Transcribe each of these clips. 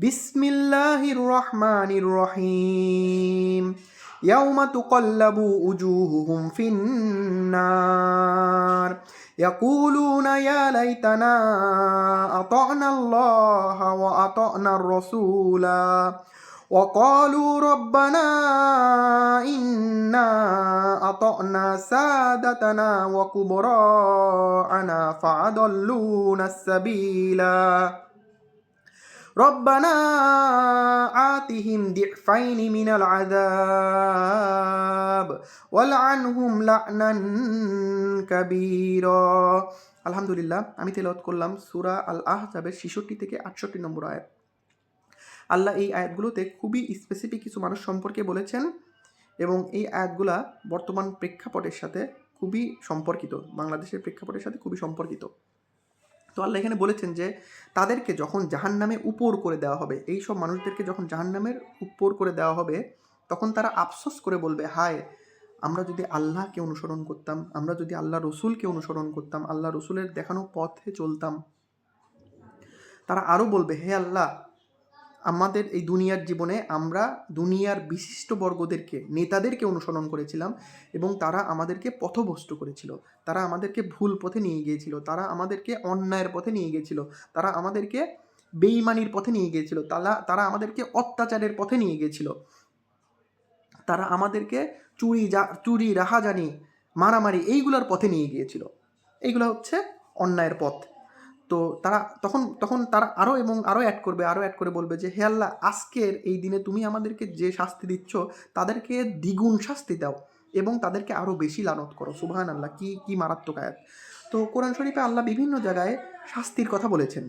বিসমিল্লাহির রহমানির রহিম। ইয়াউমা তুকাল্লাবু উজুহুহুম ফিন্নার ইয়াকুলুনা ইয়া লাইতানা আতা'না আল্লাহ ওয়া আতা'না আর-রাসূলা ওয়া ক্বালু রাব্বানা ইন্না আতা'না সাদাতানা ওয়া কুবরা'ানা ফা'আদাল্লুনা আস-সাবিলা রব্বানা আতিহিম দিফাইনি মিনাল আযাব ওয়ালআনহুম লা'নান কাবীরা। আলহামদুলিল্লাহ, আমি তেলাওয়াত করলাম সূরা আল আহজাবের 66 থেকে 68 নম্বর আয়াত। আল্লাহ এই আয়াতগুলোতে খুবই স্পেসিফিক কিছু মানুষ সম্পর্কে বলেছেন এবং এই আয়াতগুলা বর্তমান প্রেক্ষাপটের সাথে খুবই সম্পর্কিত, বাংলাদেশের প্রেক্ষাপটের সাথে খুবই সম্পর্কিত। তো আল্লাহ এখানে বলেছেন যে তাদেরকে যখন জাহান্নামে উপর করে দেওয়া হবে, এই সব মানুষদেরকে যখন জাহান্নামের উপর করে দেওয়া হবে, তখন তারা আফসোস করে বলবে, হায়, আমরা যদি আল্লাহকে অনুসরণ করতাম, আমরা যদি আল্লাহ রসুলকে অনুসরণ করতাম, আল্লাহ রসুলের দেখানো পথে চলতাম। তারা আরও বলবে, হে আল্লাহ, আমাদের এই দুনিয়ার জীবনে আমরা দুনিয়ার বিশিষ্ট বর্গদেরকে, নেতাদেরকে অনুসরণ করেছিলাম এবং তারা আমাদেরকে পথভ্রষ্ট করেছিল, তারা আমাদেরকে ভুল পথে নিয়ে গিয়েছিল, তারা আমাদেরকে অন্যায়ের পথে নিয়ে গিয়েছিল, তারা আমাদেরকে বেঈমানির পথে নিয়ে গিয়েছিল, তারা আমাদেরকে অত্যাচারের পথে নিয়ে গিয়েছিল, তারা আমাদেরকে চুরি রাহাজানি মারামারি এইগুলোর পথে নিয়ে গিয়েছিল। এইগুলো হচ্ছে অন্যায়ের পথ। তো তারা তখন তারা আরও অ্যাড করে বলবে যে, হে আল্লাহ, আজকের এই দিনে তুমি আমাদেরকে যে শাস্তি দিচ্ছ তাদেরকে দ্বিগুণ শাস্তি দাও এবং তাদেরকে আরও বেশি লানত করো। সুবহানাল্লাহ, কি মারাত্মক আয়াত। তো কোরআন শরীফে আল্লাহ বিভিন্ন জায়গায় শাস্তির কথা বলেছেন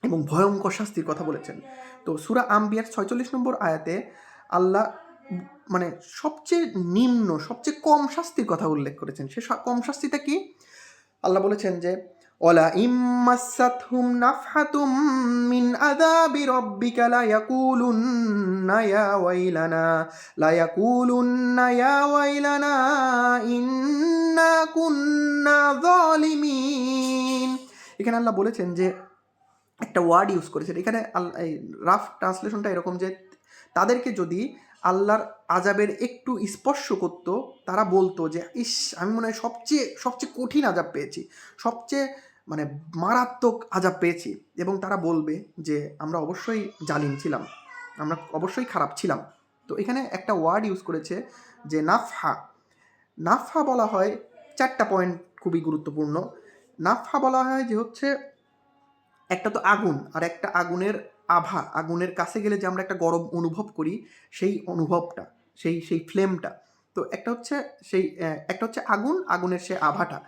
এবং ভয়ঙ্কর শাস্তির কথা বলেছেন। তো সূরা আম্বিয়ার 46 নম্বর আয়াতে আল্লাহ মানে সবচেয়ে নিম্ন, সবচেয়ে কম শাস্তির কথা উল্লেখ করেছেন। সে কম শাস্তিটা কি? আল্লাহ বলেছেন যে, ওয়ালা ইম্মাসাতহুম নাফহাতুম মিন আযাবি রাব্বিকা লায়াকুলুন্না ইয়া ওয়াইলানা ইন্না কুন্না যালিমিন। এখানে আল্লাহ বলেছেন যে, একটা ওয়ার্ড ইউজ করেছেন এখানে, এই রাফ ট্রান্সলেশনটা এরকম যে, তাদেরকে যদি আল্লাহর আযাবের একটু স্পর্শ করতো, তারা বলতো যে, ইস, আমি মনে হয় সবচেয়ে কঠিন আযাব পেয়েছি, সবচেয়ে মারাত্মক আযাব পেয়েছি। এবং তারা বলবে যে, আমরা অবশ্যই জালিম ছিলাম, আমরা অবশ্যই খারাপ ছিলাম। তো এখানে একটা ওয়ার্ড ইউজ করেছে যে নাফহা বলা হয়, 4টা পয়েন্ট খুবই গুরুত্বপূর্ণ। নাফহা বলা হয় যে হচ্ছে, একটা তো আগুন, আর একটা আগুনের আভা, আগুনের কাছে গেলে যে আমরা একটা গরম অনুভব করি, সেই অনুভবটা, সেই ফ্লেমটা। তো একটা হচ্ছে আগুনের সে আভাটা।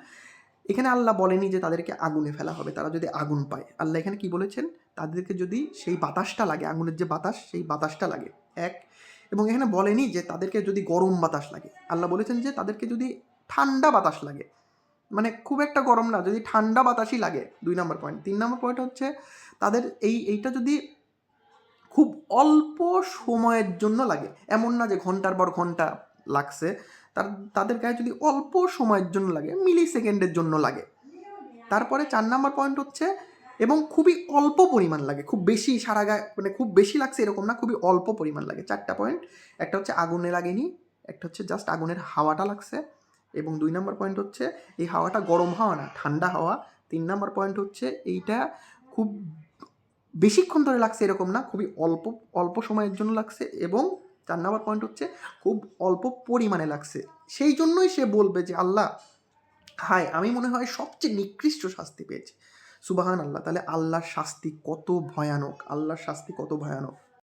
এখানে আল্লাহ বলেনি যে তাদেরকে আগুনে ফেলা হবে তারা যদি আগুন পায়। আল্লাহ এখানে কি বলেছেন, তাদেরকে যদি সেই বাতাসটা লাগে, আগুনের যে বাতাস, সেই বাতাসটা লাগে এক। এবং এখানে বলেনি যে তাদেরকে যদি গরম বাতাস লাগে, আল্লাহ বলেছেন যে তাদেরকে যদি ঠান্ডা বাতাস লাগে, খুব একটা গরম না, যদি ঠান্ডা বাতাসই লাগে। 2 নম্বর পয়েন্ট। 3 নম্বর পয়েন্ট হচ্ছে, তাদের এইটা যদি খুব অল্প সময়ের জন্য লাগে, এমন না যে ঘন্টার পর ঘন্টা লাগছে, তাদের গায়ে যদি অল্প সময়ের জন্য লাগে, মিলি সেকেন্ডের জন্য লাগে। তারপরে 4 নম্বর পয়েন্ট হচ্ছে, এবং খুবই অল্প পরিমাণ লাগে, খুব বেশি সারা গায়ে খুব বেশি লাগছে এরকম না, খুবই অল্প পরিমাণ লাগে। 4টা পয়েন্ট। একটা হচ্ছে আগুনে লাগেনি, একটা হচ্ছে জাস্ট আগুনের হাওয়াটা লাগছে, এবং 2 নম্বর পয়েন্ট হচ্ছে এই হাওয়াটা গরম হাওয়া না, ঠান্ডা হাওয়া। 3 নম্বর পয়েন্ট হচ্ছে এইটা খুব বেশিক্ষণ ধরে লাগছে এরকম না, খুবই অল্প সময়ের জন্য লাগছে। এবং 4 নম্বর পয়েন্ট হচ্ছে খুব অল্প পরিমাণে লাগছে। সেই জন্যই সে বলবে যে, আল্লাহ, হায়, আমি মনে হয় সবচেয়ে নিকৃষ্ট শাস্তি পেয়েছি। সুবহানাল্লাহ। তাহলে আল্লাহর শাস্তি কত ভয়ানক, আল্লাহর শাস্তি কত ভয়ানক।